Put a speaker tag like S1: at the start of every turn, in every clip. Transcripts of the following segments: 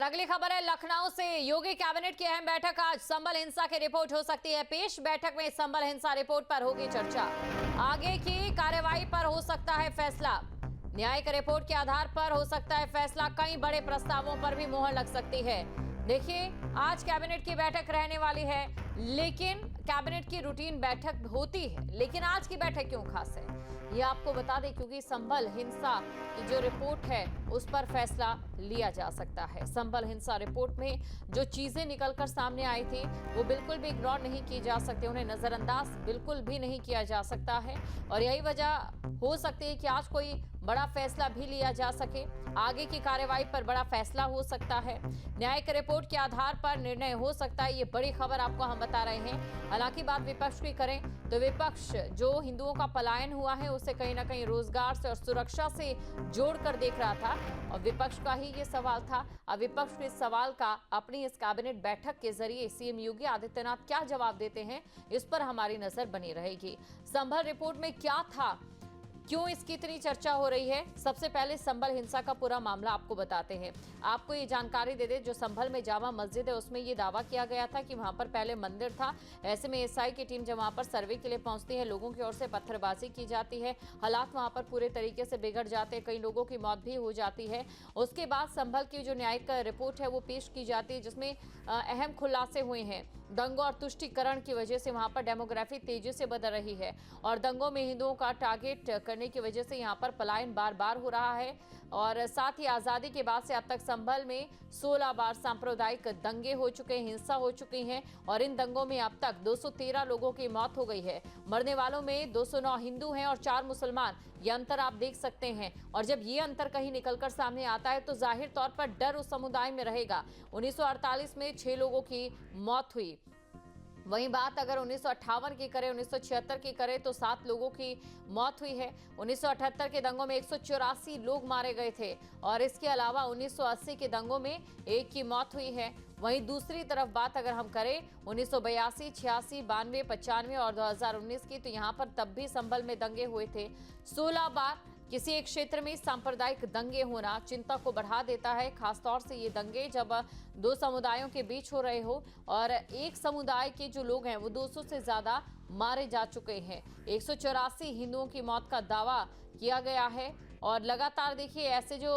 S1: अगली खबर है लखनऊ से। योगी कैबिनेट की अहम बैठक आज। संभल हिंसा की रिपोर्ट हो सकती है पेश। बैठक में संभल हिंसा रिपोर्ट पर होगी चर्चा। आगे की कार्यवाही पर हो सकता है फैसला। न्यायिक रिपोर्ट के आधार पर हो सकता है फैसला। कई बड़े प्रस्तावों पर भी मुहर लग सकती है। देखिए, आज कैबिनेट की बैठक रहने वाली है, लेकिन कैबिनेट की रूटीन बैठक होती है, लेकिन आज की बैठक क्यों खास है ये आपको बता दें, क्योंकि संभल हिंसा की जो रिपोर्ट है उस पर फैसला लिया जा सकता है। संभल हिंसा रिपोर्ट में जो चीजें निकलकर सामने आई थी वो बिल्कुल भी इग्नोर नहीं की जा सकती, उन्हें नजरअंदाज बिल्कुल भी नहीं किया जा सकता है। और यही वजह हो सकती है कि आज कोई बड़ा फैसला भी लिया जा सके। आगे की कार्यवाही पर बड़ा फैसला हो सकता है। न्यायिक रिपोर्ट के आधार पर निर्णय हो सकता है। ये बड़ी खबर आपको हम बता रहे हैं। हालांकि बात विपक्ष की करें तो विपक्ष जो हिंदुओं का पलायन हुआ है उसे कहीं ना कहीं रोजगार से और सुरक्षा से जोड़कर देख रहा था, और विपक्ष का ही ये सवाल था। अब विपक्ष के इस सवाल का अपनी इस कैबिनेट बैठक के जरिए सीएम योगी आदित्यनाथ क्या जवाब देते हैं, इस पर हमारी नजर बनी रहेगी। संभल रिपोर्ट में क्या था, क्यों इसकी इतनी चर्चा हो रही है? सबसे पहले संभल हिंसा का पूरा मामला आपको बताते हैं। आपको ये जानकारी दे दे, जो संभल में जामा मस्जिद है उसमें ये दावा किया गया था कि वहां पर पहले मंदिर था। ऐसे में एसआई की टीम जब वहां पर सर्वे के लिए पहुंचती है, लोगों की ओर से पत्थरबाजी की जाती है। हालात वहां पर पूरे तरीके से बिगड़ जाते हैं, कई लोगों की मौत भी हो जाती है। उसके बाद संभल की जो न्यायिक रिपोर्ट है वो पेश की जाती है, जिसमें अहम खुलासे हुए हैं। दंगों और तुष्टीकरण की वजह से वहां पर डेमोग्राफी तेजी से बदल रही है, और दंगों में हिंदुओं का टारगेट करने की वजह से यहां पर पलायन बार बार हो रहा है। और साथ ही आजादी के बाद से अब तक संभल में 16 बार सांप्रदायिक दंगे हो चुके हैं, हिंसा हो चुकी है, और इन दंगों में अब तक 213 लोगों की मौत हो गई है। मरने वालों में 209 हिंदू हैं और 4 मुसलमान। ये अंतर आप देख सकते हैं। और जब ये अंतर कहीं निकलकर सामने आता है तो जाहिर तौर पर डर उस समुदाय में रहेगा। 1948 में 6 लोगों की मौत हुई। वहीं बात अगर 1958 की करें, 1976 की करें तो 7 लोगों की मौत हुई है। 1978 के दंगों में 184 लोग मारे गए थे, और इसके अलावा 1980 के दंगों में 1 की मौत हुई है। वहीं दूसरी तरफ बात अगर हम करें 1982, 86, 92, 95 और 2019 की, तो यहाँ पर तब भी संभल में दंगे हुए थे। 16 बार किसी एक क्षेत्र में सांप्रदायिक दंगे होना चिंता को बढ़ा देता है, खासतौर से ये दंगे जब 2 समुदायों के बीच हो रहे हो, और एक समुदाय के जो लोग हैं वो 200 से ज्यादा मारे जा चुके हैं। 184 हिंदुओं की मौत का दावा किया गया है। और लगातार देखिए ऐसे जो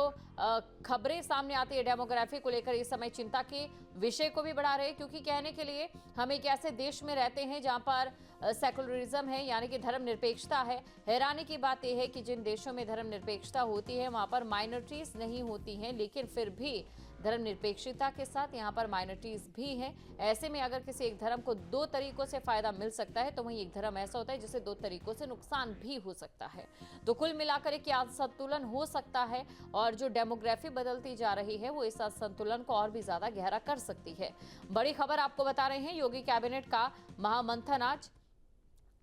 S1: खबरें सामने आती है डेमोग्राफी को लेकर, इस समय चिंता के विषय को भी बढ़ा रहे हैं, क्योंकि कहने के लिए हम एक ऐसे देश में रहते हैं जहां पर सेकुलरिज्म है, यानी कि धर्मनिरपेक्षता है। हैरानी की बात यह है कि जिन देशों में धर्मनिरपेक्षता होती है वहां पर माइनॉरिटीज नहीं होती हैं, लेकिन फिर भी धर्मनिरपेक्षता के साथ यहाँ पर माइनॉरिटीज भी हैं। ऐसे में अगर किसी एक धर्म को 2 तरीकों से फायदा मिल सकता है, तो वहीं एक धर्म ऐसा होता है जिसे 2 तरीकों से नुकसान भी हो सकता है। तो कुल मिलाकर एक असंतुलन हो सकता है, और जो डेमोग्राफी बदलती जा रही है वो इस असंतुलन को और भी ज्यादा गहरा कर सकती है। बड़ी खबर आपको बता रहे हैं, योगी कैबिनेट का महामंथन आज।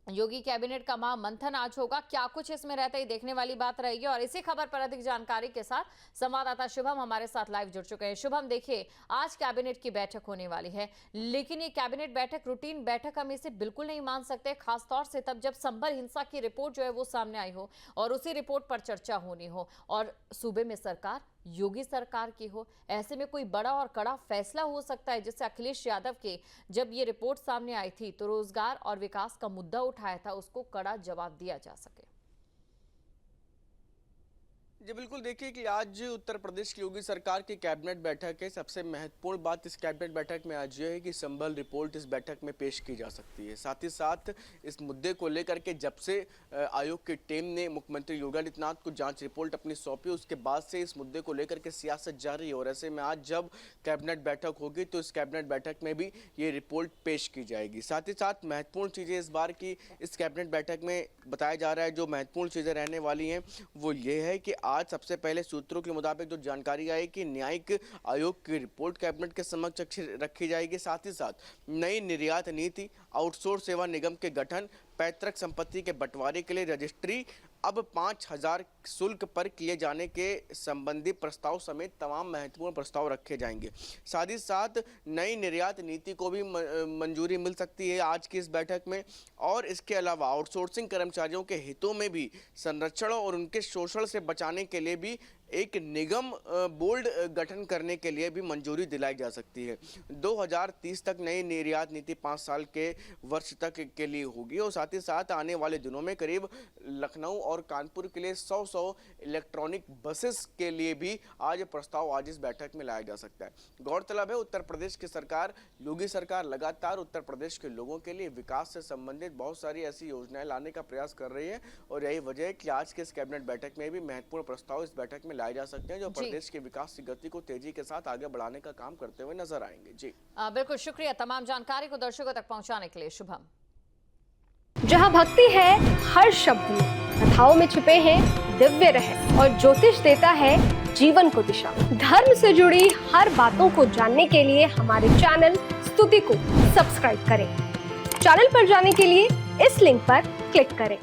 S1: योगी कैबिनेट का महामंथन आज होगा। क्या कुछ इसमें रहता है देखने वाली बात रहेगी। और इसी खबर पर अधिक जानकारी के साथ संवाददाता शुभम हमारे साथ लाइव जुड़ चुके हैं। शुभम, देखिए आज कैबिनेट की बैठक होने वाली है, लेकिन ये कैबिनेट बैठक रूटीन बैठक हम इसे बिल्कुल नहीं मान सकते, खासतौर से तब जब संभल हिंसा की रिपोर्ट जो है वो सामने आई हो और उसी रिपोर्ट पर चर्चा होनी हो, और सूबे में सरकार योगी सरकार की हो। ऐसे में कोई बड़ा और कड़ा फैसला हो सकता है, जिससे अखिलेश यादव के जब ये रिपोर्ट सामने आई थी तो रोजगार और विकास का मुद्दा उठाया था, उसको कड़ा जवाब दिया जा सके।
S2: जी बिल्कुल, देखिए कि आज उत्तर प्रदेश की योगी सरकार की कैबिनेट बैठक है। सबसे महत्वपूर्ण बात इस कैबिनेट बैठक में आज ये है कि संभल रिपोर्ट इस बैठक में पेश की जा सकती है। साथ ही साथ इस मुद्दे को लेकर के जब से आयोग की टीम ने मुख्यमंत्री योगी आदित्यनाथ को जांच रिपोर्ट अपनी सौंपी, उसके बाद से इस मुद्दे को लेकर के सियासत जारी है। और ऐसे में आज जब कैबिनेट बैठक होगी तो इस कैबिनेट बैठक में भी ये रिपोर्ट पेश की जाएगी। साथ ही साथ महत्वपूर्ण चीज़ें इस बार की इस कैबिनेट बैठक में बताया जा रहा है, जो महत्वपूर्ण चीज़ें रहने वाली हैं वो ये है कि आज सबसे पहले सूत्रों के मुताबिक जो जानकारी आई कि न्यायिक आयोग की रिपोर्ट कैबिनेट के समक्ष रखी जाएगी। साथ ही साथ नई निर्यात नीति, आउटसोर्स सेवा निगम के गठन, पैतृक संपत्ति के बंटवारे के लिए रजिस्ट्री अब 5000 शुल्क पर किए जाने के संबंधी प्रस्ताव समेत तमाम महत्वपूर्ण प्रस्ताव रखे जाएंगे। साथ ही साथ नई निर्यात नीति को भी मंजूरी मिल सकती है आज की इस बैठक में। और इसके अलावा आउटसोर्सिंग कर्मचारियों के हितों में भी संरक्षण और उनके शोषण से बचाने के लिए भी एक निगम बोर्ड गठन करने के लिए भी मंजूरी दिलाई जा सकती है। 2030 तक नई निर्यात नीति 5 साल के वर्ष तक के लिए होगी और साथ ही साथ आने वाले दिनों में करीब लखनऊ और कानपुर के लिए 100 इलेक्ट्रॉनिक बसेस के लिए भी आज प्रस्ताव आज इस बैठक में लाया जा सकता है। गौरतलब है उत्तर प्रदेश की सरकार, योगी सरकार लगातार उत्तर प्रदेश के लोगों के लिए विकास से संबंधित बहुत सारी ऐसी योजनाएं लाने का प्रयास कर रही है और यही वजह है कि आज के इस कैबिनेट बैठक में भी महत्वपूर्ण प्रस्ताव इस बैठक में लाए जा सकते हैं जो प्रदेश के विकास की गति को तेजी के साथ आगे बढ़ाने का काम करते हुए नजर आएंगे। जी
S1: बिल्कुल, शुक्रिया तमाम जानकारी को दर्शकों तक पहुंचाने के लिए। शुभम।
S3: जहां भक्ति है हर शब्द में, कथाओं में छुपे हैं दिव्य रहस्य और ज्योतिष देता है जीवन को दिशा। धर्म से जुड़ी हर बातों को जानने के लिए हमारे चैनल स्तुति को सब्सक्राइब करें। चैनल पर जाने के लिए इस लिंक पर क्लिक करें।